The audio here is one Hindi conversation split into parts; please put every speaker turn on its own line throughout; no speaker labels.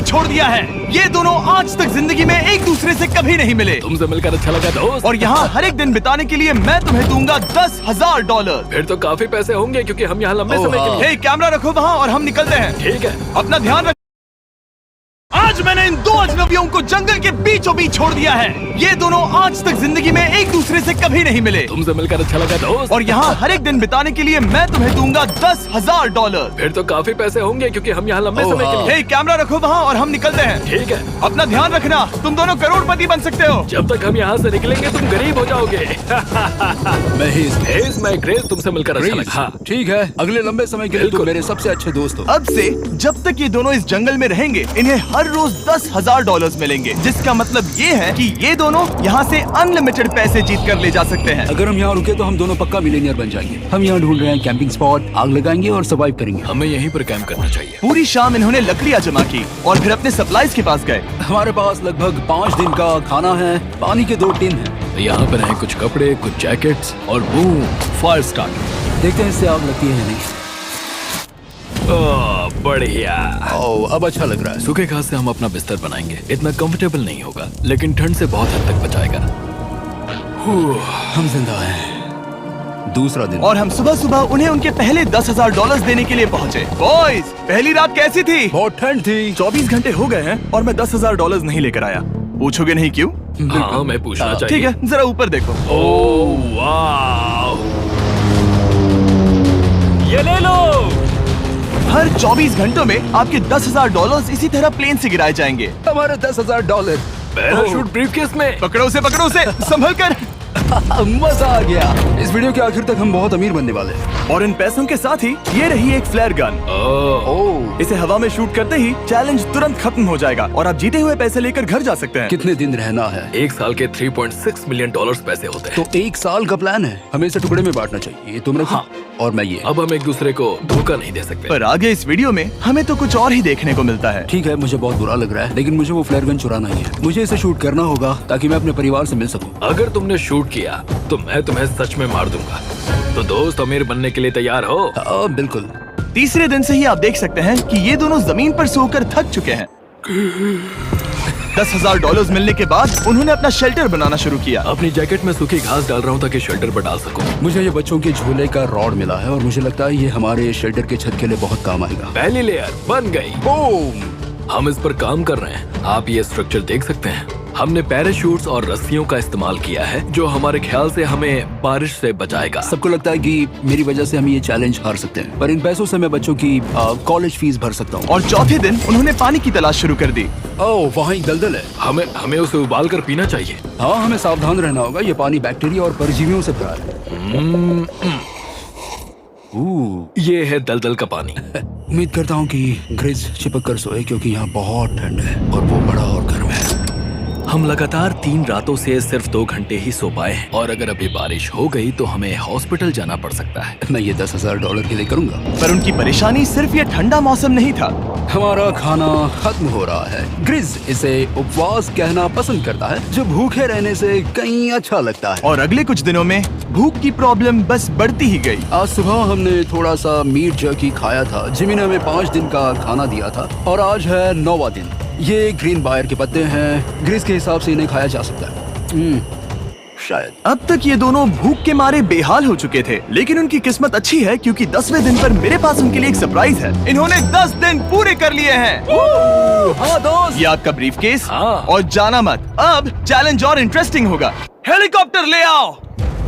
छोड़ दिया है। ये दोनों आज तक जिंदगी में एक दूसरे से कभी नहीं मिले।
तुमसे मिलकर अच्छा लगा दोस्त।
और यहाँ हर एक दिन बिताने के लिए मैं तुम्हें दूंगा $10,000।
फिर तो काफी पैसे होंगे क्योंकि हम यहाँ लंबे समय के लिए।
हे, कैमरा रखो वहाँ और हम निकलते हैं।
ठीक है।
अपना ध्यान रख। आज मैंने इन दो अजनबियों को जंगल के बीचों बीच छोड़ दिया है। ये दोनों आज तक जिंदगी में एक दूसरे से कभी नहीं मिले।
तुमसे मिलकर अच्छा लगा दोस्त।
और यहाँ हर एक दिन बिताने के लिए मैं तुम्हें दूंगा $10,000।
फिर तो काफी पैसे होंगे क्योंकि हम यहाँ लंबे समय के लिए।
हे, कैमरा रखो वहाँ और हम निकलते हैं।
ठीक है।
अपना ध्यान रखना, तुम दोनों करोड़पति बन सकते हो।
जब तक हम यहाँ से निकलेंगे तुम गरीब हो जाओगे। मैं ग्रेस, तुमसे मिलकर अच्छा लगा। हाँ।
ठीक है, अगले लंबे समय के लिए तुम मेरे सबसे अच्छे दोस्त हो।
अब से जब तक ये दोनों इस जंगल में रहेंगे इन्हें हर रोज $10,000 मिलेंगे, जिसका मतलब ये है कि ये दोनों यहाँ से अनलिमिटेड पैसे जीत कर ले जा सकते हैं।
अगर हम यहाँ रुके तो हम दोनों पक्का मिलियनियर बन जाएंगे। हम यहाँ ढूंढ रहे हैं कैंपिंग स्पॉट, आग लगाएंगे और सर्वाइव करेंगे।
हमें यहीं पर कैंप करना चाहिए।
पूरी शाम इन्होंने लकड़ियाँ जमा की और फिर अपने सप्लाईज के पास गए।
हमारे पास लगभग 5 दिन का खाना है, पानी के 2 टिन हैं।
यहाँ पर हैं कुछ कपड़े, कुछ जैकेट्स और बूम, फायर स्टार्टर।
देखते हैं इससे आग लगती है या नहीं।
बढ़िया।
अब अच्छा लग रहा है।
सूखे घास से हम अपना बिस्तर बनाएंगे। इतना कंफर्टेबल नहीं होगा लेकिन ठंड से बहुत हद तक बचाएगा।
हम जिंदा हैं। दूसरा दिन
और हम सुबह सुबह उन्हें उनके पहले $10,000 देने के लिए पहुँचे। बॉयज, पहली रात कैसी थी?
बहुत ठंड थी।
24 घंटे हो गए हैं और मैं $10,000 नहीं लेकर आया। पूछोगे नहीं क्यों?
हाँ, मैं पूछना चाहिए।
ठीक है, जरा ऊपर देखो।
ओह वाह, ये ले लो।
हर 24 घंटों में आपके $10,000 इसी तरह प्लेन से गिराए जाएंगे।
हमारे $10,000।
पैराशूट ब्रीफकेस में।
पकड़ो से संभल कर।
मजा आ गया। इस वीडियो के आखिर तक हम बहुत अमीर बनने वाले हैं।
और इन पैसों के साथ ही ये रही एक फ्लेयर गन। इसे हवा में शूट करते ही चैलेंज तुरंत खत्म हो जाएगा और आप जीते हुए पैसे लेकर घर जा सकते हैं।
कितने दिन रहना है?
1 साल के $3.6 मिलियन पैसे होते हैं।
तो 1 साल का प्लान है। हमें इसे टुकड़े में बांटना चाहिए। तुम रखो।
हाँ।
और मैं ये।
अब हम एक दूसरे को धोखा नहीं दे सकते।
पर आगे इस वीडियो में हमें तो कुछ और ही देखने को मिलता है।
ठीक है, मुझे बहुत बुरा लग रहा है लेकिन मुझे वो फ्लेयर गन चुराना ही है। मुझे इसे शूट करना होगा ताकि मैं अपने परिवार से मिल सकूं।
अगर तुमने शूट किया तो मैं तुम्हें सच में मार दूंगा। तो दोस्त, अमीर बनने के लिए तैयार हो?
बिल्कुल।
तीसरे दिन से ही आप देख सकते हैं कि ये दोनों जमीन पर सोकर थक चुके हैं। $10,000 मिलने के बाद उन्होंने अपना शेल्टर बनाना शुरू किया।
अपनी जैकेट में सूखी घास डाल रहा हूँ ताकि शेल्टर पर डाल सकूं।
मुझे ये बच्चों के झूले का रॉड मिला है और मुझे लगता है ये हमारे शेल्टर के छत के लिए बहुत काम आएगा।
पहली लेयर बन गई।
बूम।
हम इस पर काम कर रहे हैं। आप ये स्ट्रक्चर देख सकते हैं। हमने पैराशूट्स और रस्सियों का इस्तेमाल किया है जो हमारे ख्याल से हमें बारिश से बचाएगा।
सबको लगता है कि मेरी वजह से हम ये चैलेंज हार सकते हैं, पर इन पैसों से मैं बच्चों की कॉलेज फीस भर सकता हूँ।
और चौथे दिन उन्होंने पानी की तलाश शुरू कर दी।
ओह, वहाँ एक दलदल है।
हमें उसे उबाल कर पीना चाहिए।
हाँ, हमें सावधान रहना होगा। ये पानी बैक्टीरिया और परजीवियों से भरा है।
ये है दलदल का पानी।
उम्मीद करता हूँ कि ग्रिज चिपक कर सोए क्योंकि यहाँ बहुत ठंड है और वो बड़ा और गर्म है।
हम लगातार 3 रातों से सिर्फ 2 घंटे ही सो पाए हैं और अगर अभी बारिश हो गई तो हमें हॉस्पिटल जाना पड़ सकता है।
मैं ये $10,000 के लिए करूँगा।
पर उनकी परेशानी सिर्फ ये ठंडा मौसम नहीं था।
हमारा खाना खत्म हो रहा है। ग्रिज इसे उपवास कहना पसंद करता है, जो भूखे रहने से कहीं अच्छा लगता है।
और अगले कुछ दिनों में भूख की प्रॉब्लम बस बढ़ती ही गई।
आज सुबह हमने थोड़ा सा मीट जर्की खाया था। जिमी ने हमें 5 दिन का खाना दिया था और आज है 9वां दिन। ये ग्रीन बायर के पत्ते हैं। ग्रिज के हिसाब से इन्हें खाया जा सकता है। शायद।
अब तक ये दोनों भूख के मारे बेहाल हो चुके थे, लेकिन उनकी किस्मत अच्छी है क्योंकि 10वें दिन पर मेरे पास उनके लिए एक सरप्राइज है। इन्होंने 10 दिन पूरे कर लिए हैं।
हाँ दोस्त,
ये आपका ब्रीफकेस।
हाँ।
और जाना मत, अब चैलेंज और इंटरेस्टिंग होगा। हेलीकॉप्टर ले आओ।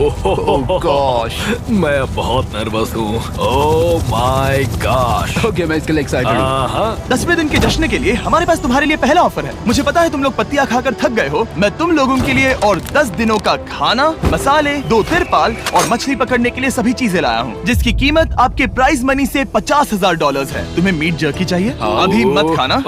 ओह गॉश,
मैं बहुत नर्वस हूँ। Oh my gosh.
ओके, मैं इसके लिए एक्साइटेड हूँ।
10वें दिन के जश्न के लिए हमारे पास तुम्हारे लिए पहला ऑफर है। मुझे पता है तुम लोग पत्तियां खाकर थक गए हो। मैं तुम लोगों के लिए और 10 दिनों का खाना, मसाले, 2 तिरपाल और मछली पकड़ने के लिए सभी चीजें लाया हूँ, जिसकी कीमत आपके प्राइज मनी से $50,000 है। तुम्हें मीट जर्की चाहिए? अभी मत खाना।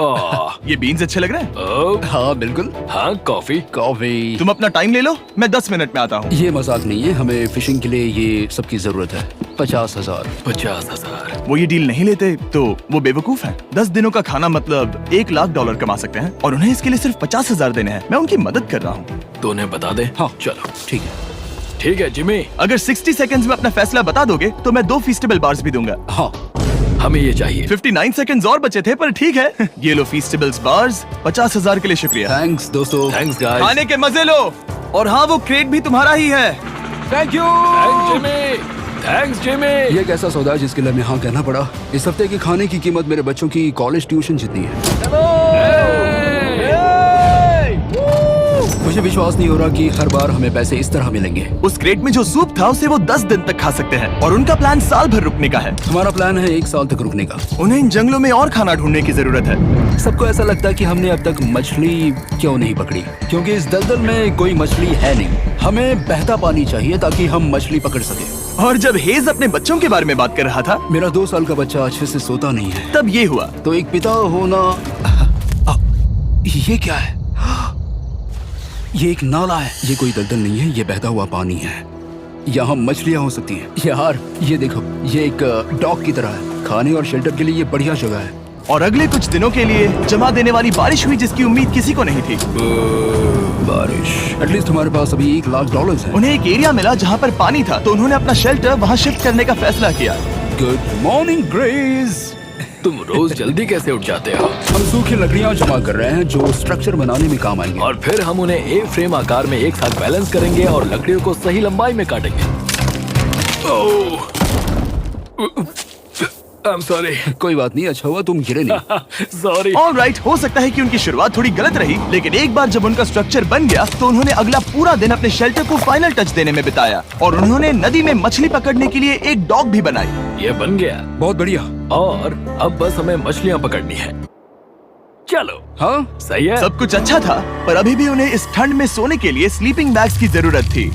ये बीन्स अच्छे लग रहे हैं।
हाँ बिल्कुल।
हाँ, कॉफी।
तुम अपना टाइम ले लो, मैं 10 मिनट में आता हूँ।
ये मजाक नहीं है, हमें फिशिंग के लिए ये सबकी जरूरत है। 50,000।
50,000।
वो ये डील नहीं लेते तो वो बेवकूफ हैं। 10 दिनों का खाना मतलब $1 लाख कमा सकते हैं और उन्हें इसके लिए सिर्फ 50,000 देने हैं। मैं उनकी मदद कर रहा हूँ।
तो उन्हें बता दे।
हाँ
चलो
ठीक है।
ठीक है जिमी।
अगर 60 सेकंड्स में अपना फैसला बता दोगे तो मैं 2 फीस्टेबल बार्स भी दूंगा।
हाँ
हमें ये चाहिए।
59 सेकंड्स और बचे थे, पर ठीक है। ये लो फीस्टेबल्स बार्स, 50,000 के लिए शुक्रिया।
थैंक्स दोस्तों।
Thanks guys.
खाने के मजे लो। और हाँ, वो क्रेट भी तुम्हारा ही है।
Thank you.
Thanks Jimmy.
ये एक ऐसा सौदा है जिसके लिए हमें हाँ कहना पड़ा। इस हफ्ते के खाने की कीमत मेरे बच्चों की कॉलेज ट्यूशन जितनी है। मुझे विश्वास नहीं हो रहा कि हर बार हमें पैसे इस तरह मिलेंगे।
उस क्रेट में जो सूप था उसे वो 10 दिन तक खा सकते हैं और उनका प्लान साल भर रुकने का है।
हमारा प्लान है 1 साल तक रुकने का।
उन्हें इन जंगलों में और खाना ढूंढने की जरूरत है।
सबको ऐसा लगता है कि हमने अब तक मछली क्यों नहीं पकड़ी, क्योंकि इस दलदल में कोई मछली है नहीं। हमें बहता पानी चाहिए ताकि हम मछली पकड़ सके।
और जब हेज अपने बच्चों के बारे में बात कर रहा था,
मेरा 2 साल का बच्चा अच्छे से सोता नहीं है।
तब ये हुआ।
तो एक पिता होना। ये क्या है? ये एक नाला है। ये कोई दलदल नहीं है, ये बहता हुआ पानी है। यहाँ मछलियाँ हो सकती हैं। यार ये देखो, ये एक डॉक की तरह है। खाने और शेल्टर के लिए ये बढ़िया जगह है।
और अगले कुछ दिनों के लिए जमा देने वाली बारिश हुई जिसकी उम्मीद किसी को नहीं थी।
बारिश। एटलीस्ट हमारे पास अभी $1,00,000 है।
उन्हें एक एरिया मिला जहाँ पर पानी था, तो उन्होंने अपना शेल्टर वहाँ शिफ्ट करने का फैसला किया।
Good morning grace.
तुम रोज जल्दी कैसे उठ जाते हो?
हम सूखी लकड़ियाँ जमा कर रहे हैं जो स्ट्रक्चर बनाने में काम आएंगे।
और फिर हम उन्हें ए फ्रेम आकार में एक साथ बैलेंस करेंगे और लकड़ियों को सही लंबाई में काटेंगे। I'm sorry।
कोई बात नहीं, अच्छा हुआ तुम गिरे नहीं।
Sorry।
ऑलराइट, हो सकता है कि उनकी शुरुआत थोड़ी गलत रही, लेकिन एक बार जब उनका स्ट्रक्चर बन गया तो उन्होंने अगला पूरा दिन अपने शेल्टर को फाइनल टच देने में बिताया। और उन्होंने नदी में मछली पकड़ने के लिए एक डॉग भी बनाई।
ये बन गया
बहुत बढ़िया।
और अब बस हमें मछलियाँ पकड़नी है। चलो।
हाँ
सही है।
सब कुछ अच्छा था, पर अभी भी उन्हें इस ठंड में सोने के लिए स्लीपिंग बैग्स की जरूरत थी।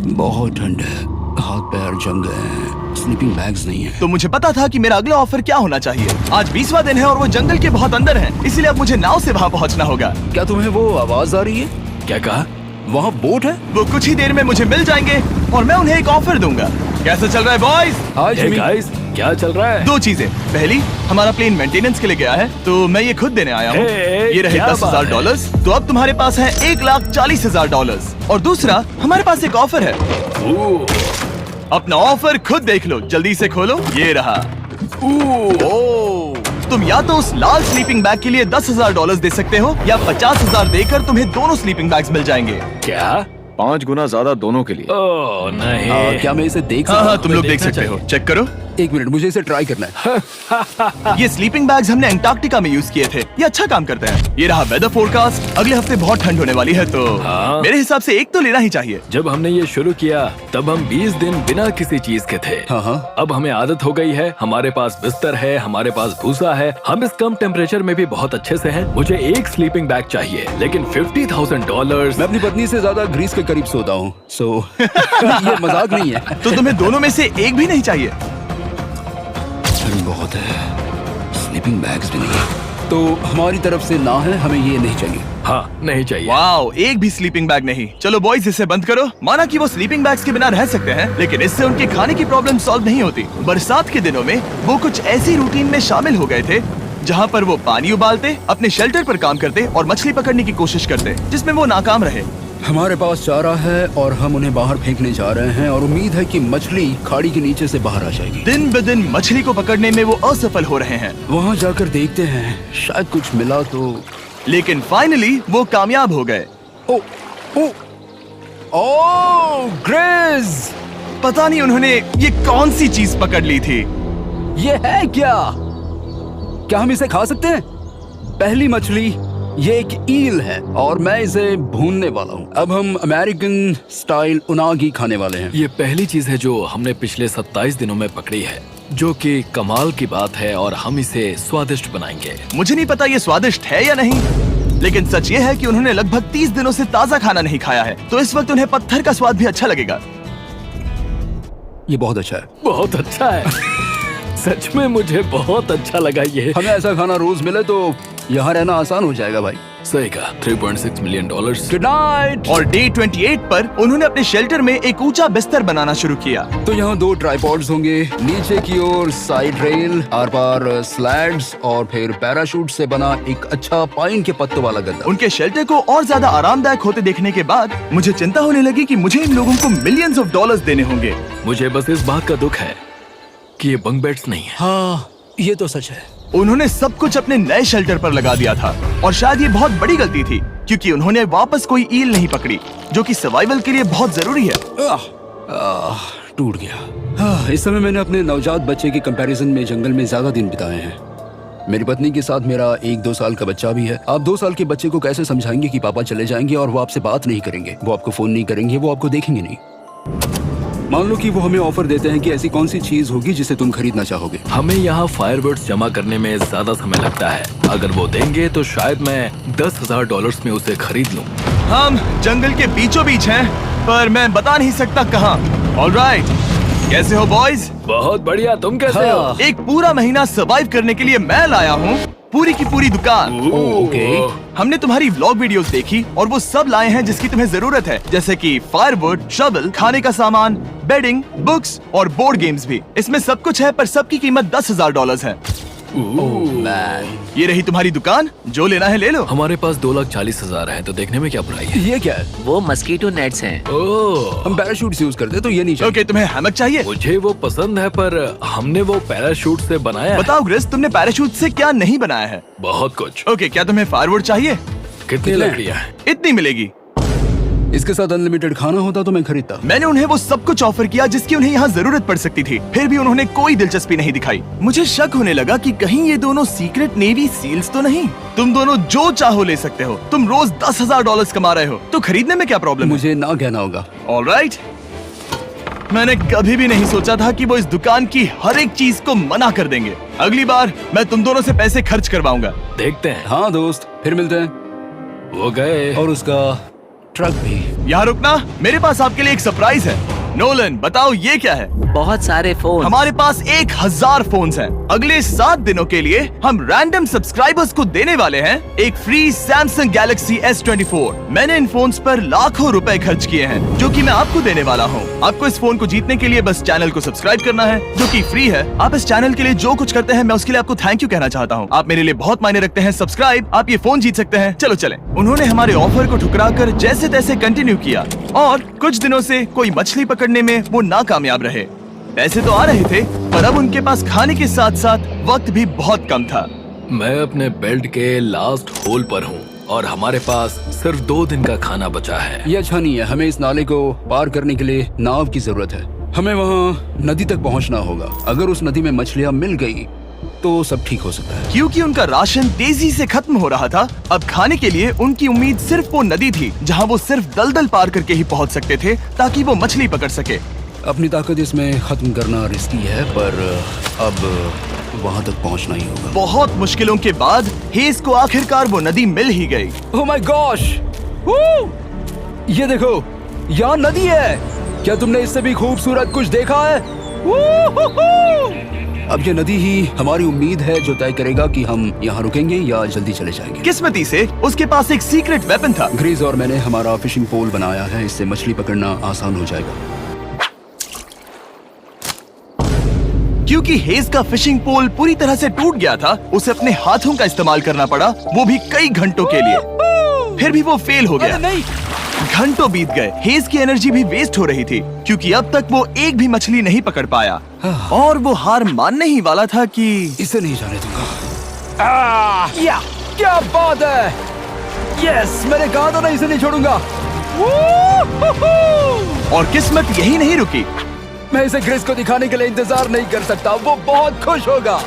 बहुत ठंड है, हाथ पैर जम गए हैं, स्लीपिंग बैग्स नहीं है।
तो मुझे पता था कि मेरा अगला ऑफर क्या होना चाहिए। आज 20वां दिन है और वो जंगल के बहुत अंदर है, इसलिए अब मुझे नाव से वहाँ पहुँचना होगा।
क्या तुम्हें वो आवाज आ रही है?
क्या कहा?
वहाँ बोट है?
वो कुछ ही देर में मुझे मिल जाएंगे और मैं उन्हें एक ऑफर दूंगा। कैसा चल रहा है बॉयज?
हाय
Hey
जिमी।
guys, क्या चल रहा है?
2 चीजें। पहली, हमारा प्लेन मेंटेनेंस के लिए गया है, तो मैं ये खुद देने आया हूँ।
Hey,
ये रहे
क्या बात है?
$10,000, तो अब तुम्हारे पास है $1,40,000। और दूसरा, हमारे पास एक ऑफर है।
ओह,
अपना ऑफर खुद देख लो, जल्दी से खोलो। ये रहा। तुम या तो उस लाल स्लीपिंग बैग के लिए $10,000 दे सकते हो, या 50,000 देकर तुम्हें दोनों स्लीपिंग बैग्स मिल जाएंगे।
क्या?
5 गुना ज्यादा दोनों के लिए।
ओह नहीं।
क्या मैं इसे देख
हाँ
सकता
हाँ,
हूँ?
तुम लोग देख
देखना
सकते हो।
चाहिए।
चेक करो।
1 मिनट, मुझे इसे ट्राई करना है।
ये स्लीपिंग बैग्स हमने अंटार्कटिका में यूज किए थे। ये अच्छा काम करते हैं। ये रहा वेदर फोरकास्ट। अगले हफ्ते बहुत ठंड होने वाली है, तो
हाँ।
मेरे हिसाब से एक तो लेना ही चाहिए।
जब हमने ये शुरू किया तब हम 20 दिन बिना किसी चीज के थे।
हाँ हाँ।
अब हमें आदत हो गई है। हमारे पास बिस्तर है, हमारे पास भूसा है। हम इस कम टेम्परेचर में भी बहुत अच्छे से हैं। मुझे एक स्लीपिंग बैग चाहिए, लेकिन $50,000।
मैं अपनी पत्नी से ज्यादा ग्रीस के करीब सोता हूँ, सो ये मजाक नहीं है।
तो तुम्हें दोनों में से एक भी नहीं चाहिए?
ठंड बहुत है, स्लीपिंग बैग्स भी नहीं है। तो हमारी तरफ से ना है, हमें ये नहीं चाहिए।
हाँ, नहीं चाहिए।
वाओ, एक भी स्लीपिंग बैग नहीं। चलो बॉयज, इसे बंद करो। माना कि वो स्लीपिंग बैग्स के बिना रह सकते हैं, लेकिन इससे उनके खाने की प्रॉब्लम सॉल्व नहीं होती। बरसात के दिनों में वो कुछ ऐसी रूटीन में शामिल हो गए थे जहाँ पर वो पानी उबालते, अपने शेल्टर पर काम करते और मछली पकड़ने की कोशिश करते, जिसमें वो नाकाम रहे।
हमारे पास चारा है और हम उन्हें बाहर फेंकने जा रहे हैं और उम्मीद है कि मछली खाड़ी के नीचे से बाहर आ जाएगी।
दिन ब दिन मछली को पकड़ने में वो असफल हो रहे हैं,
वहाँ जाकर देखते हैं, शायद कुछ मिला तो।
लेकिन फाइनली वो कामयाब हो गए।
ओ, ओ, ओ, ग्रेस!
पता नहीं उन्होंने ये कौन सी चीज पकड़ ली थी।
ये है क्या? क्या हम इसे खा सकते हैं? पहली मछली, ये एक ईल है और मैं इसे भूनने वाला हूँ। अब हम अमेरिकन स्टाइल उनागी खाने वाले हैं।
ये पहली चीज है जो हमने पिछले 27 दिनों में पकड़ी है, जो कि कमाल की बात है और हम इसे स्वादिष्ट बनाएंगे।
मुझे नहीं पता ये स्वादिष्ट है या नहीं, लेकिन सच ये है कि उन्होंने लगभग 30 दिनों से ताजा खाना नहीं खाया है, तो इस वक्त उन्हें पत्थर का स्वाद भी अच्छा लगेगा।
ये बहुत अच्छा है।
बहुत अच्छा है। सच में मुझे बहुत अच्छा लगा ये।
हमें ऐसा खाना रोज मिले तो यहाँ रहना आसान हो जाएगा भाई।
सही कहा। $3.6 मिलियन।
Good night.
और डे 28 पर उन्होंने अपने शेल्टर में एक ऊंचा बिस्तर बनाना शुरू किया।
तो यहाँ 2 ट्राइपॉड्स होंगे, नीचे की ओर side rail, are par slides और फिर पैराशूट से बना एक अच्छा पाइन के पत्तों वाला गद्दा।
उनके शेल्टर को और ज्यादा आरामदायक होते देखने के बाद मुझे चिंता होने लगी कि मुझे इन लोगों को मिलियंस ऑफ डॉलर्स देने होंगे।
मुझे बस इस बात का दुख है कि ये बंक बेड्स नहीं है।
हाँ, ये तो सच है।
उन्होंने सब कुछ अपने नए शेल्टर पर लगा दिया था और शायद ये बहुत बड़ी गलती थी क्योंकि उन्होंने वापस कोई ईल नहीं पकड़ी जो कि सर्वाइवल के लिए बहुत जरूरी है।
टूट गया। इस समय मैंने अपने नवजात बच्चे के कंपैरिजन में जंगल में ज्यादा दिन बिताए हैं। मेरी पत्नी के साथ मेरा 1-2 साल का बच्चा भी है। आप 2 साल के बच्चे को कैसे समझाएंगे कि पापा चले जाएंगे और वो आपसे बात नहीं करेंगे, वो आपको फोन नहीं करेंगे, वो आपको देखेंगे नहीं। मान लो कि वो हमें ऑफर देते हैं कि ऐसी कौन सी चीज होगी जिसे तुम खरीदना चाहोगे।
हमें यहाँ फायरवर्ड्स जमा करने में ज्यादा समय लगता है। अगर वो देंगे तो शायद मैं $10,000 में उसे खरीद लूँ।
हम जंगल के बीचों बीच हैं, पर मैं बता नहीं सकता कहाँ। ऑलराइट, कैसे हो बॉयज?
बहुत बढ़िया, तुम कैसे हो?
एक पूरा महीना सर्वाइव करने के लिए मैं लाया हूँ पूरी की पूरी दुकान।
ओके।
हमने तुम्हारी व्लॉग वीडियोस देखी और वो सब लाए हैं जिसकी तुम्हें जरूरत है, जैसे कि फायरवुड, शवल, खाने का सामान, बेडिंग, बुक्स और बोर्ड गेम्स भी। इसमें सब कुछ है पर सबकी कीमत $10,000 है। ये रही तुम्हारी दुकान, जो लेना है ले लो।
हमारे पास 2,40,000 है, तो देखने में क्या बुराई है?
ये क्या है?
वो मस्कीटो नेट्स हैं।
ओह,
हम पैराशूट यूज करते तो ये नहीं चाहिए।
ओके, तुम्हें हैमक चाहिए?
मुझे वो पसंद है पर हमने वो पैराशूट से बनाया है।
बताओ ग्रिस, तुमने पैराशूट से क्या नहीं बनाया है?
बहुत कुछ।
ओके, क्या तुम्हें फायरवुड चाहिए?
कितनी लकड़ियाँ हैं?
इतनी मिलेगी।
इसके साथ अनलिमिटेड खाना होता तो मैं खरीदता।
मैंने उन्हें वो सब कुछ ऑफर किया जिसकी उन्हें यहाँ जरूरत पड़ सकती थी, फिर भी उन्होंने कोई दिलचस्पी नहीं दिखाई। मुझे शक होने लगा कि कहीं ये दोनों सीक्रेट नेवी सील्स तो नहीं। तुम दोनों जो चाहो ले सकते हो। तुम रोज $10,000 कमा रहे हो, तो खरीदने में क्या प्रॉब्लम है?
मुझे ना कहना होगा।
ऑलराइट, मैंने कभी भी नहीं सोचा था कि वो इस दुकान की हर एक चीज को मना कर देंगे। अगली बार मैं तुम दोनों से पैसे खर्च करवाऊंगा।
देखते हैं।
हाँ दोस्त, फिर मिलते हैं।
वो गए।
और उसका ट्रक भी।
यहाँ रुकना, मेरे पास आपके लिए एक सरप्राइज है। नोलन, बताओ ये क्या है?
बहुत सारे फोन।
हमारे पास 1,000 फोन्स हैं। अगले 7 दिनों के लिए हम रैंडम सब्सक्राइबर्स को देने वाले हैं एक फ्री Samsung Galaxy S24। मैंने इन फोन्स पर लाखों रुपए खर्च किए हैं, जो कि मैं आपको देने वाला हूँ। आपको इस फोन को जीतने के लिए बस चैनल को सब्सक्राइब करना है, जो कि फ्री है। आप इस चैनल के लिए जो कुछ करते हैं, मैं उसके लिए आपको थैंक यू कहना चाहता हूँ। आप मेरे लिए बहुत मायने रखते हैं। सब्सक्राइब, आप ये फोन जीत सकते हैं। चलो चलें। उन्होंने हमारे ऑफर को ठुकराकर जैसे तैसे कंटिन्यू किया और कुछ दिनों से कोई मछली पकड़ने में वो नाकामयाब रहे। पैसे तो आ रहे थे, पर अब उनके पास खाने के साथ साथ वक्त भी बहुत कम था।
मैं अपने बेल्ट के लास्ट होल पर हूँ और हमारे पास सिर्फ 2 दिन का खाना बचा है।
ये अच्छा नहीं है। हमें इस नाले को पार करने के लिए नाव की जरूरत है। हमें वहाँ नदी तक पहुँचना होगा। अगर उस नदी में मछलियाँ मिल गई तो सब ठीक हो सकता है।
क्योंकि उनका राशन तेजी से खत्म हो रहा था, अब खाने के लिए उनकी उम्मीद सिर्फ वो नदी थी जहाँ वो सिर्फ दलदल पार करके ही पहुँच सकते थे ताकि वो मछली पकड़ सके।
अपनी ताकत इसमें खत्म करना रिस्की है, पर अब वहाँ तक पहुँचना ही होगा।
बहुत मुश्किलों के बाद हेज को आखिरकार वो नदी मिल ही गई।
Oh my gosh! ये देखो, यहाँ नदी है। क्या तुमने इससे भी खूबसूरत कुछ देखा है? अब ये नदी ही हमारी उम्मीद है जो तय करेगा कि हम यहाँ रुकेंगे या जल्दी चले जाएंगे।
किस्मती से उसके पास एक सीक्रेट वेपन था।
ग्रीज और मैंने हमारा फिशिंग पोल बनाया है, इससे मछली पकड़ना आसान हो जाएगा।
क्योंकि हेज का फिशिंग पोल पूरी तरह से टूट गया था, उसे अपने हाथों का इस्तेमाल करना पड़ा, वो भी कई घंटों के लिए। फिर भी वो फेल हो गया।
नहीं।
घंटों बीत गए। हेज की एनर्जी भी वेस्ट हो रही थी क्योंकि अब तक वो एक भी मछली नहीं पकड़ पाया और वो हार मानने ही वाला था कि
इसे नहीं जाने दूंगा। या क्या बात है! यस, मैंने कहा था ना, इसे नहीं छोड़ूंगा।
और किस्मत यही नहीं रुकी।
मैं इसे ग्रेस को दिखाने के लिए इंतजार नहीं कर सकता। वो बहुत खुश होगा।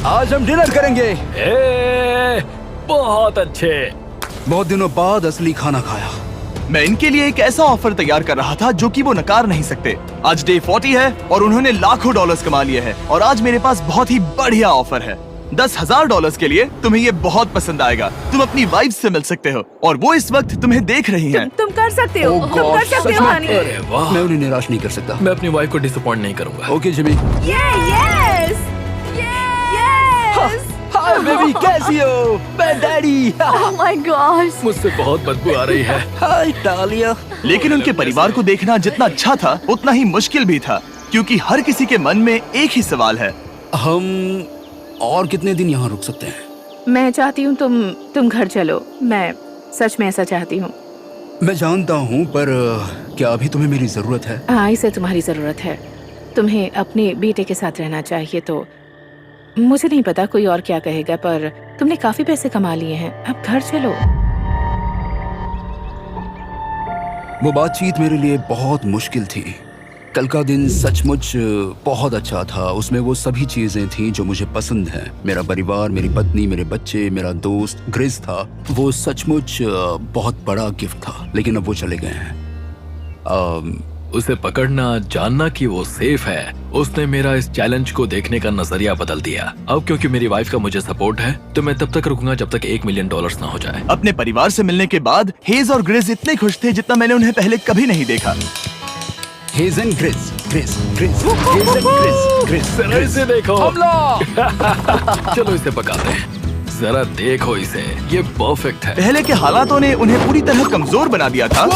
आज हम डिनर करेंगे।
बहुत अच्छे।
बहुत दिनों बाद असली खाना खाया।
मैं इनके लिए एक ऐसा ऑफर तैयार कर रहा था जो कि वो नकार नहीं सकते। आज डे 40 है और उन्होंने लाखों डॉलर्स कमा लिए हैं और आज मेरे पास बहुत ही बढ़िया ऑफर है। $10,000 के लिए तुम्हें ये बहुत पसंद आएगा। तुम अपनी वाइफ से मिल सकते हो और वो इस वक्त तुम्हें देख रही हैं।
तुम कर सकते हो।
Oh
तुम कर
God,
सकते
सच
हो
में?
हनी।
अरे वाह,
मैं उन्हें निराश नहीं कर सकता।
मैं अपनी वाइफ को डिसअपॉइंट नहीं करूंगा।
Okay Jimmy.
Yes
hi baby, कैसी हो? मैं डैडी।
Oh my gosh.
मुझसे बहुत बदबू आ रही है।
हाय डालिया।
लेकिन उनके परिवार को देखना जितना अच्छा था उतना ही मुश्किल भी था, क्योंकि हर किसी के मन में एक ही सवाल है।
हम और कितने दिन यहाँ रुक सकते हैं?
मैं चाहती हूँ तुम घर चलो। मैं सच में ऐसा चाहती हूँ।
मैं जानता हूँ, पर क्या अभी तुम्हें मेरी जरूरत है?
हाँ, इसे तुम्हारी जरूरत है। तुम्हें अपने बेटे के साथ रहना चाहिए। तो मुझे नहीं पता कोई और क्या कहेगा, पर तुमने काफी पैसे कमा लिए हैं, अब घर चलो।
वो बातचीत मेरे लिए बहुत मुश्किल थी। कल का दिन सचमुच बहुत अच्छा था। उसमें वो सभी चीजें थीं जो मुझे पसंद हैं। मेरा परिवार, मेरी पत्नी, मेरे बच्चे, मेरा दोस्त ग्रिस था। वो सचमुच बहुत बड़ा गिफ्ट था, लेकिन अब वो चले गए हैं।
उसे पकड़ना, जानना कि वो सेफ है, उसने मेरा इस चैलेंज को देखने का नजरिया बदल दिया। अब क्योंकि मेरी वाइफ का मुझे सपोर्ट है, तो मैं तब तक रुकूंगा जब तक $1 मिलियन ना हो जाए।
अपने परिवार से मिलने के बाद हेज और ग्रिस इतने खुश थे जितना मैंने उन्हें पहले कभी नहीं देखा।
हेज एंड ग्रिस, ग्रिस, ग्रिस, हेज एंड ग्रिस, ग्रिस,
जरा इसे देखो।
हमला!
चलो इसे पकाते हैं। जरा देखो इसे, ये परफेक्ट है।
पहले के हालातों ने उन्हें पूरी तरह कमजोर बना दिया था,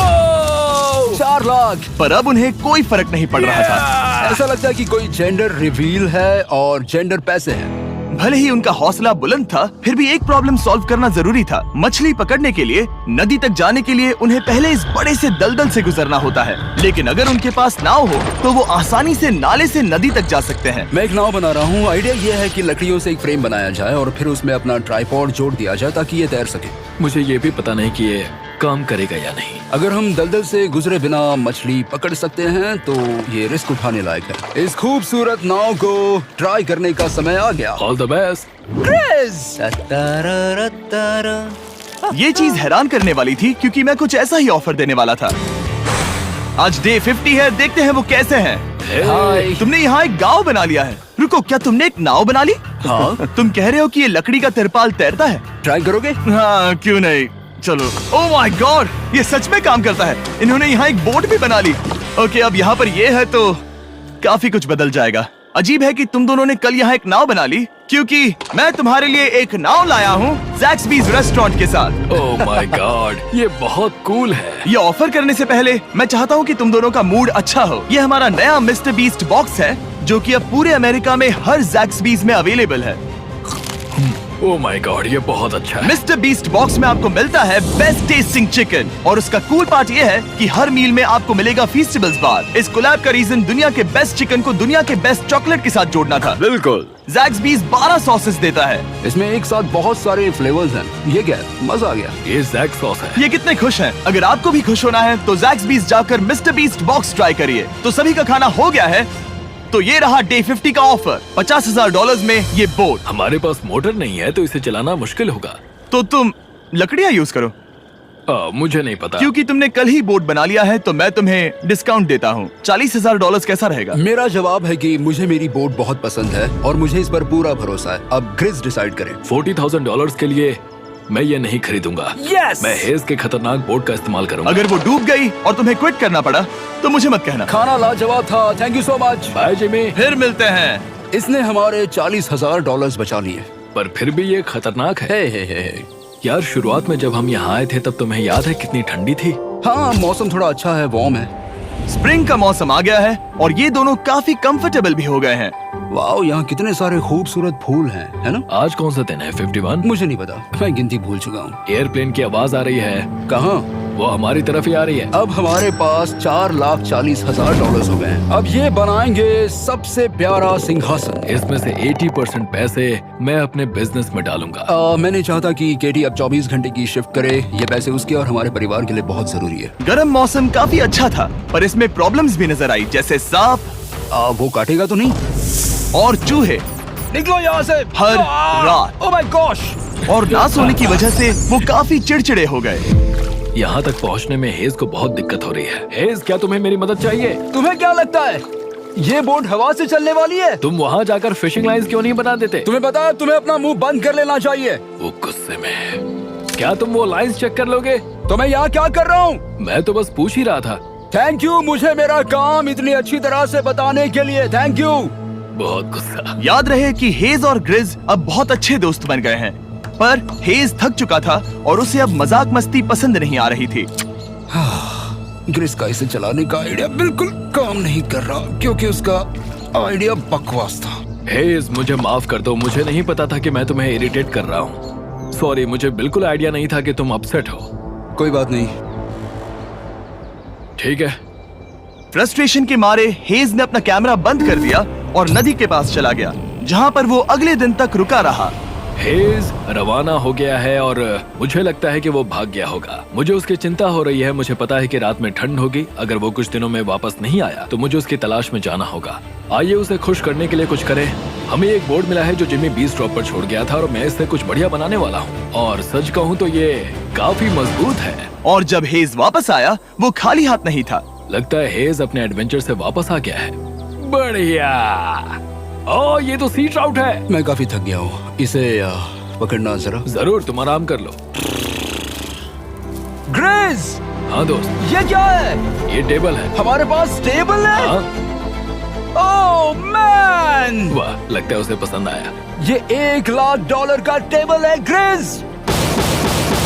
4 लाख।
पर अब उन्हें कोई फर्क नहीं पड़ रहा था।
ऐसा लगता है कि कोई जेंडर रिवील है और जेंडर पैसे हैं।
भले ही उनका हौसला बुलंद था, फिर भी एक प्रॉब्लम सॉल्व करना जरूरी था। मछली पकड़ने के लिए नदी तक जाने के लिए उन्हें पहले इस बड़े से दलदल से गुजरना होता है, लेकिन अगर उनके पास नाव हो तो वो आसानी से नाले से नदी तक जा सकते हैं।
मैं एक नाव बना रहा हूँ। आइडिया ये है कि लकड़ियों से एक फ्रेम बनाया जाए और फिर उसमें अपना ट्राइपॉड जोड़ दिया जाए ताकि ये तैर सके।
मुझे ये भी पता नहीं कि ये काम करेगा या नहीं।
अगर हम दलदल से गुजरे बिना मछली पकड़ सकते हैं तो ये रिस्क उठाने लायक है। इस खूबसूरत नाव को ट्राई करने का समय आ गया।
All the best.
ये चीज हैरान करने वाली थी क्योंकि मैं कुछ ऐसा ही ऑफर देने वाला था। आज डे 50 है, देखते हैं वो कैसे हैं।
हाय।
तुमने यहाँ एक गांव बना लिया है। रुको, क्या तुमने एक नाव बना ली?
हाँ।
तुम कह रहे हो कि ये लकड़ी का तिरपाल तैरता है?
ट्राई करोगे?
हाँ, क्यों नहीं, चलो। ओह माय गॉड, ये सच में काम करता है। इन्होंने यहाँ एक बोट भी बना ली। ओके, अब यहाँ पर ये है तो काफी कुछ बदल जाएगा। अजीब है कि तुम दोनों ने कल यहाँ एक नाव बना ली, क्योंकि मैं तुम्हारे लिए एक नाव लाया हूँ ज़ैक्सबीज़ रेस्टोरेंट के साथ।
ओह माय गॉड, ये बहुत कूल है।
ये ऑफर करने से पहले मैं चाहता हूँ कि तुम दोनों का मूड अच्छा हो। ये हमारा नया मिस्टर बीस्ट बॉक्स है, जो कि अब पूरे अमेरिका में हर ज़ैक्सबीज़ में अवेलेबल है।
ओह माय गॉड, ये बहुत अच्छा है।
मिस्टर बीस्ट बॉक्स में आपको मिलता है बेस्ट टेस्टिंग चिकन, और उसका कूल पार्ट ये है कि हर मील में आपको मिलेगा फीस्टेबल्स बार। इस कोलैब का रीजन दुनिया के बेस्ट चिकन को दुनिया के बेस्ट चॉकलेट के साथ जोड़ना था।
बिल्कुल।
ज़ैक्सबीज़ 12 सॉसेस देता है।
इसमें एक साथ बहुत सारे फ्लेवर्स हैं। ये क्या है? मजा आ गया।
ये जैक सॉस है।
ये कितने खुश हैं। अगर आपको भी खुश होना है तो ज़ैक्सबीज़ जाकर मिस्टर बीस्ट बॉक्स ट्राई करिए। तो सभी का खाना हो गया है, तो ये रहा डे 50 का ऑफर। $50,000 में ये बोट।
हमारे पास मोटर नहीं है तो इसे चलाना मुश्किल होगा।
तो तुम लकड़ियाँ यूज करो।
मुझे नहीं पता।
क्योंकि तुमने कल ही बोट बना लिया है तो मैं तुम्हें डिस्काउंट देता हूँ। $40,000 कैसा रहेगा?
मेरा जवाब है कि मुझे मेरी बोट बहुत पसंद है और मुझे इस पर पूरा भरोसा है। अब ग्रिस डिसाइड करें।
$40,000 के लिए मैं ये नहीं खरीदूंगा।
Yes!
मैं हेज के खतरनाक बोट का इस्तेमाल करूंगा।
अगर वो डूब गई और तुम्हें क्विट करना पड़ा तो मुझे मत कहना।
खाना लाजवाब था। Thank you so much.
Bye Jimmy.
फिर मिलते हैं।
इसने हमारे $40,000 बचा लिए।
पर फिर भी ये खतरनाक है।
हे।
यार, शुरुआत में जब हम यहाँ आए थे तब तुम्हें याद है कितनी ठंडी थी?
हाँ, मौसम थोड़ा अच्छा है, वार्म है।
स्प्रिंग का मौसम आ गया है और ये दोनों काफी कंफर्टेबल भी हो गए हैं।
वाओ, यहाँ कितने सारे खूबसूरत फूल हैं, है ना?
आज कौन सा दिन है? 51?
मुझे नहीं पता, मैं गिनती भूल चुका हूँ।
एयरप्लेन की आवाज आ रही है।
कहाँ?
वो हमारी तरफ ही आ रही है।
अब हमारे पास $4,40,000 हो गए हैं। अब ये बनाएंगे सबसे प्यारा सिंहासन।
इसमें से 80% पैसे मैं अपने बिजनेस में डालूंगा।
मैं नहीं चाहता कि केटी अब 24 घंटे की शिफ्ट करे। ये पैसे उसके और हमारे परिवार के लिए बहुत जरूरी है।
गर्म मौसम काफी अच्छा था, पर इसमें प्रॉब्लम्स भी नजर आई, जैसे सांप
वो काटेगा तो नहीं?
और चूहे
निकलो यहाँ से
हर रात।
Oh my gosh!
और ना सोने की वजह से वो काफी चिड़चिड़े हो गए।
यहाँ तक पहुँचने में हेज को बहुत दिक्कत हो रही है। हेज, क्या तुम्हें मेरी मदद चाहिए?
तुम्हें क्या लगता है ये बोट हवा से चलने वाली है?
तुम वहाँ जाकर फिशिंग लाइंस क्यों नहीं बना देते?
तुम्हें पता है, तुम्हें अपना मुंह बंद कर लेना चाहिए।
वो गुस्से में है। क्या तुम वो लाइंस चेक कर लोगे?
तो मैं यहाँ क्या कर रहा हूँ?
मैं तो बस पूछ ही रहा था।
थैंक यू मुझे मेरा काम इतनी अच्छी तरह से बताने के लिए। Thank you.
बहुत गुस्सा।
याद रहे कि हेज और ग्रिज अब बहुत अच्छे दोस्त बन गए हैं, पर हेज थक चुका था और उसे अब मजाक मस्ती पसंद नहीं आ रही थी।
ग्रिस का इसे चलाने का आइडिया बिल्कुल काम नहीं कर रहा क्योंकि उसका आइडिया बकवास था।
हेज, मुझे माफ कर दो। मुझे नहीं पता था कि मैं तुम्हें इरिटेट कर रहा हूँ। सॉरी, मुझे बिल्कुल आइडिया नहीं था कि तुम अपसेट हो।
कोई बात नहीं।
ठीक है।
फ्रस्ट्रेशन के मारे हेज ने अपना कैमरा बंद कर दिया और नदी के पास चला गया, जहाँ पर वो अगले दिन तक रुका रहा।
हेज रवाना हो गया है और मुझे लगता है कि वो भाग गया होगा। मुझे उसकी चिंता हो रही है। मुझे पता है कि रात में ठंड होगी। अगर वो कुछ दिनों में वापस नहीं आया तो मुझे उसकी तलाश में जाना होगा। आइए उसे खुश करने के लिए कुछ करें। हमें एक बोर्ड मिला है जो जिमी बीच ड्रॉप पर छोड़ गया था और मैं इससे कुछ बढ़िया बनाने वाला हूँ। और सच कहूँ तो ये काफी मजबूत है।
और जब हेज वापस आया वो खाली हाथ नहीं था।
लगता है हेज अपने एडवेंचर से वापस आ गया है। बढ़िया। ओ, ये तो सी ट्राउट है।
मैं काफी थक गया हूँ, इसे पकड़ना जरा।
जरूर, तुम आराम कर लो।
ग्रेस,
हाँ दोस्त,
ये क्या है?
ये टेबल है।
हमारे पास टेबल है।
हाँ?
ओह मैन,
वाह, लगता है उसे पसंद आया।
ये $1,00,000 का टेबल है ग्रेस।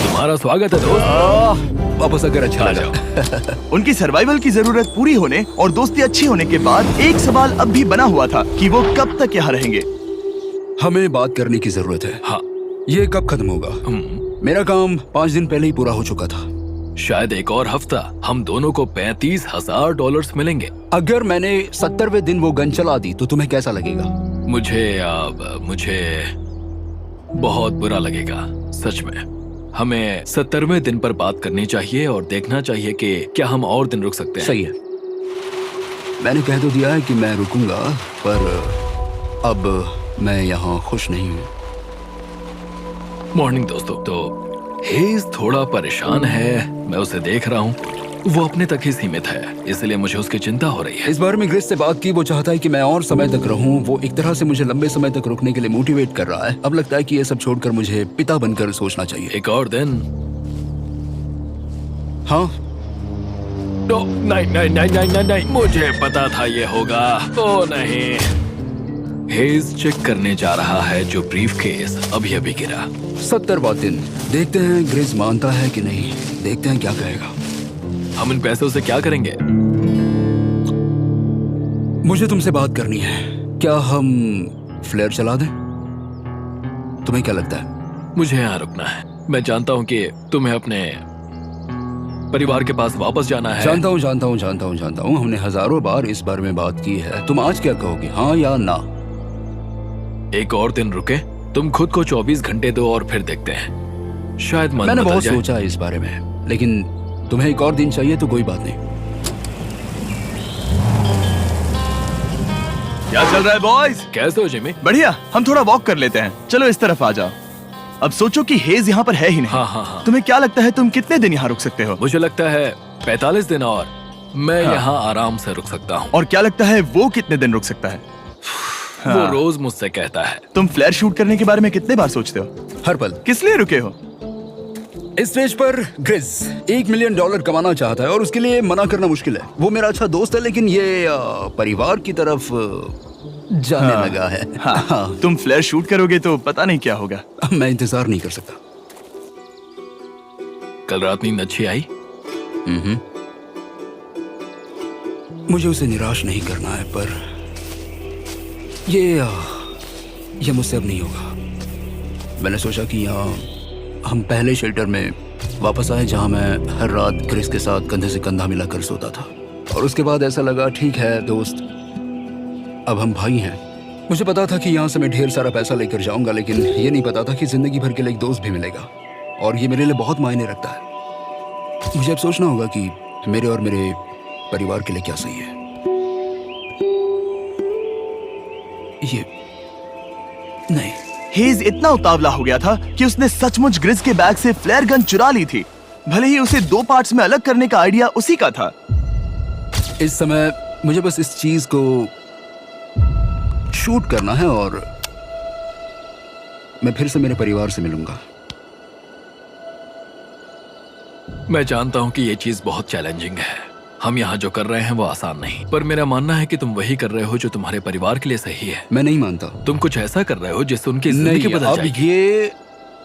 तुम्हारा स्वागत है दोस्त।
वापस अगर अच्छा
आ
लगा।
जाओ।
उनकी सर्वाइवल की जरूरत पूरी होने और दोस्ती अच्छी होने के बाद एक सवाल अब भी बना हुआ था कि वो कब तक यहाँ रहेंगे।
हमें बात करने की जरूरत है।
हाँ।
ये कब खत्म होगा? मेरा काम 5 दिन पहले ही पूरा हो चुका था।
शायद एक और हफ्ता। हम दोनों को $35,000 मिलेंगे।
अगर मैंने 70वें दिन वो गन चला दी तो तुम्हें कैसा लगेगा?
मुझे बहुत बुरा लगेगा, सच में। हमें 70वें दिन पर बात करनी चाहिए और देखना चाहिए कि क्या हम और दिन रुक सकते हैं।
सही है। मैंने कह तो दिया है कि मैं रुकूंगा, पर अब मैं यहाँ खुश नहीं हूँ।
मॉर्निंग दोस्तों। तो हेज थोड़ा परेशान है, मैं उसे देख रहा हूँ। वो अपने तक ही सीमित है, इसलिए मुझे उसकी चिंता हो रही है।
इस बार में ग्रेस से बात की। वो चाहता है कि मैं और समय तक रहूं। वो एक तरह से मुझे लंबे समय तक रुकने के लिए मोटिवेट कर रहा है। अब लगता है कि ये सब छोड़कर मुझे पिता बनकर सोचना चाहिए।
एक और दिन।
हाँ,
नहीं, मुझे पता था ये होगा। ओ नहीं। हेज चेक करने जा रहा है जो ब्रीफकेस अभी अभी गिरा।
70वां दिन। देखते हैं ग्रेस मानता है कि नहीं। देखते हैं क्या कहेगा।
हम इन पैसों से क्या करेंगे?
मुझे तुमसे बात करनी है। क्या हम फ्लेयर चला दें? तुम्हें क्या लगता है?
मुझे यहाँ रुकना है। मैं जानता हूँ कि तुम्हें अपने परिवार के पास वापस जाना है।
जानता हूँ। हमने हजारों बार इस बारे में बात की है। तुम आज क्या कहोगे, हाँ या ना?
एक और दिन रुके। तुम खुद को 24 घंटे दो और फिर देखते हैं। शायद मन
मैंने
बदल
बहुत
जाए।
सोचा है इस बारे में, लेकिन तुम्हें एक और दिन चाहिए तो कोई बात नहीं।
क्या चल रहा है बॉयज?
कैसे हो जिमी?
बढ़िया। हम थोड़ा वॉक कर लेते हैं। चलो इस तरफ आ जाओ। अब सोचो कि हेज यहाँ पर है ही नहीं।
हाँ।
तुम्हें क्या लगता है तुम कितने दिन यहाँ रुक सकते हो?
मुझे लगता है 45 दिन और मैं
हाँ।
यहाँ आराम से रुक सकता हूँ।
और क्या लगता है वो कितने दिन रुक सकता है?
वो रोज मुझसे कहता है।
तुम फ्लेयर शूट करने के बारे में कितने बार सोचते हो?
हर पल।
किस लिए रुके हो?
इस स्टेज पर ग्रिस $1 मिलियन कमाना चाहता है और उसके लिए मना करना मुश्किल है। वो मेरा अच्छा दोस्त है, लेकिन ये परिवार की तरफ जाने लगा है।
हाँ। तुम फ्लेयर शूट करोगे तो पता नहीं क्या होगा।
मैं इंतजार नहीं कर सकता।
कल रात नींद अच्छी आई?
मुझे उसे निराश नहीं करना है, पर ये मुझसे अब नहीं होगा। मैंने सोचा कि यहाँ हम पहले शेल्टर में वापस आए जहाँ मैं हर रात ग्रेस के साथ कंधे से कंधा मिलाकर सोता था। और उसके बाद ऐसा लगा, ठीक है दोस्त, अब हम भाई हैं। मुझे पता था कि यहाँ से मैं ढेर सारा पैसा लेकर जाऊंगा, लेकिन ये नहीं पता था कि जिंदगी भर के लिए एक दोस्त भी मिलेगा। और ये मेरे लिए बहुत मायने रखता है। मुझे अब सोचना होगा कि मेरे और मेरे परिवार के लिए क्या सही है। ये नहीं।
हेज इतना उतावला हो गया था कि उसने सचमुच ग्रिस के बैग से फ्लेयर गन चुरा ली थी, भले ही उसे 2 पार्ट्स में अलग करने का आइडिया उसी का था।
इस समय मुझे बस इस चीज को शूट करना है और मैं फिर से मेरे परिवार से मिलूंगा।
मैं जानता हूँ कि ये चीज बहुत चैलेंजिंग है। हम यहाँ जो कर रहे हैं वो आसान नहीं, पर मेरा मानना है कि तुम वही कर रहे हो जो तुम्हारे परिवार के लिए सही है।
मैं नहीं मानता।
तुम कुछ ऐसा कर रहे हो जिससे उनकी जिंदगी
नहीं,
बदल
अब
जाएगी।
ये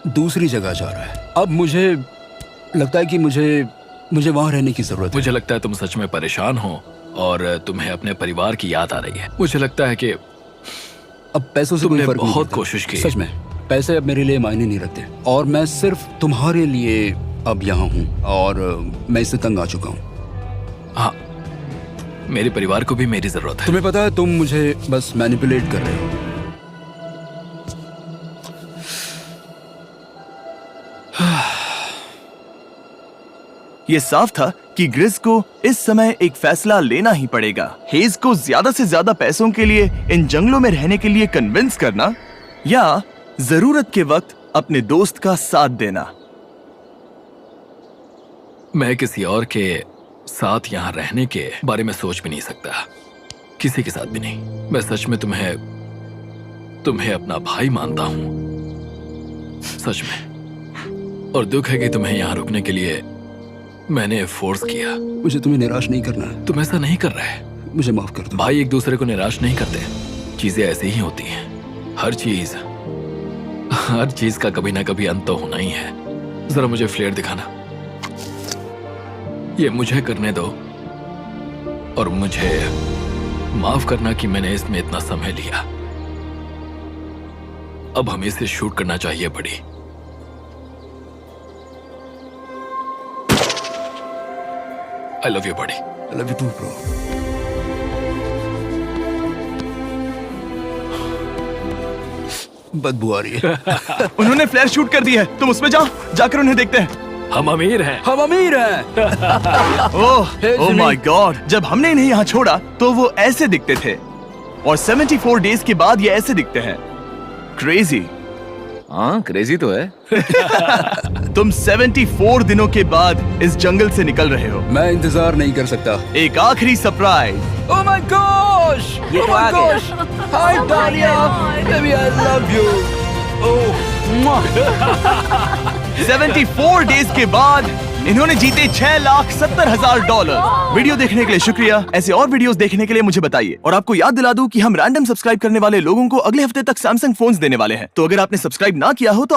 दूसरी जगह जा रहा है। अब मुझे लगता है कि मुझे वहां रहने की जरूरत है।
मुझे लगता है तुम सच में परेशान हो और तुम्हें अपने परिवार की याद आ रही है। मुझे लगता है कि
अब पैसों से कोई
तुमने
फर्क नहीं
बहुत
पड़ता।
कोशिश की।
सच में पैसे अब मेरे लिए मायने नहीं रखते और मैं सिर्फ तुम्हारे लिए अब यहाँ हूँ और मैं इससे तंग आ चुका हूँ।
हाँ, मेरे परिवार को भी मेरी जरूरत है।
तुम्हें पता है तुम मुझे बस मैनिपुलेट कर रहे हो।
ये साफ था कि ग्रिस को इस समय एक फैसला लेना ही पड़ेगा। हेज को ज्यादा से ज्यादा पैसों के लिए इन जंगलों में रहने के लिए कन्विंस करना या जरूरत के वक्त अपने दोस्त का साथ देना।
मैं किसी और के साथ यहाँ रहने के बारे में सोच भी नहीं सकता, किसी के साथ भी नहीं। मैं सच में तुम्हें अपना भाई मानता हूँ, सच में। और दुख है कि तुम्हें यहाँ रुकने के लिए मैंने फोर्स किया।
मुझे तुम्हें निराश नहीं करना है।
तुम ऐसा नहीं कर रहे।
मुझे माफ कर दो।
भाई एक दूसरे को निराश नहीं करते, चीजें ऐसे ही होती हैं। हर चीज का कभी ना कभी अंत तो होना ही है। जरा मुझे फ्लेयर दिखाना। ये मुझे करने दो और मुझे माफ करना कि मैंने इसमें इतना समय लिया। अब हमें इसे शूट करना चाहिए बड़ी। I love you, buddy.
I love you too, bro. बदबू आ रही है।
उन्होंने फ्लेयर शूट कर दी है, तुम उसमें जाओ, जाकर उन्हें देखते हैं।
हम अमीर हैं।
हम अमीर हैं।
ओह माय गॉड, जब हमने इन्हें यहाँ छोड़ा तो वो ऐसे दिखते थे और 74 डेज के बाद ये ऐसे दिखते हैं। क्रेजी।
हाँ क्रेजी तो है।
तुम 74 दिनों के बाद इस जंगल से निकल रहे हो।
मैं इंतजार नहीं कर सकता।
एक आखिरी सरप्राइज।
Oh my gosh!
ये तो आ गया।
Hi Dahlia, baby I love you. Oh, mwah.
74 days के बाद इन्होंने जीते $6,70,000। वीडियो देखने के लिए शुक्रिया। ऐसे और वीडियोस देखने के लिए मुझे बताइए। और आपको याद दिला दूं कि हम रैंडम सब्सक्राइब करने वाले लोगों को अगले हफ्ते तक सैमसंग फोन्स देने वाले हैं। तो अगर आपने सब्सक्राइब ना किया हो तो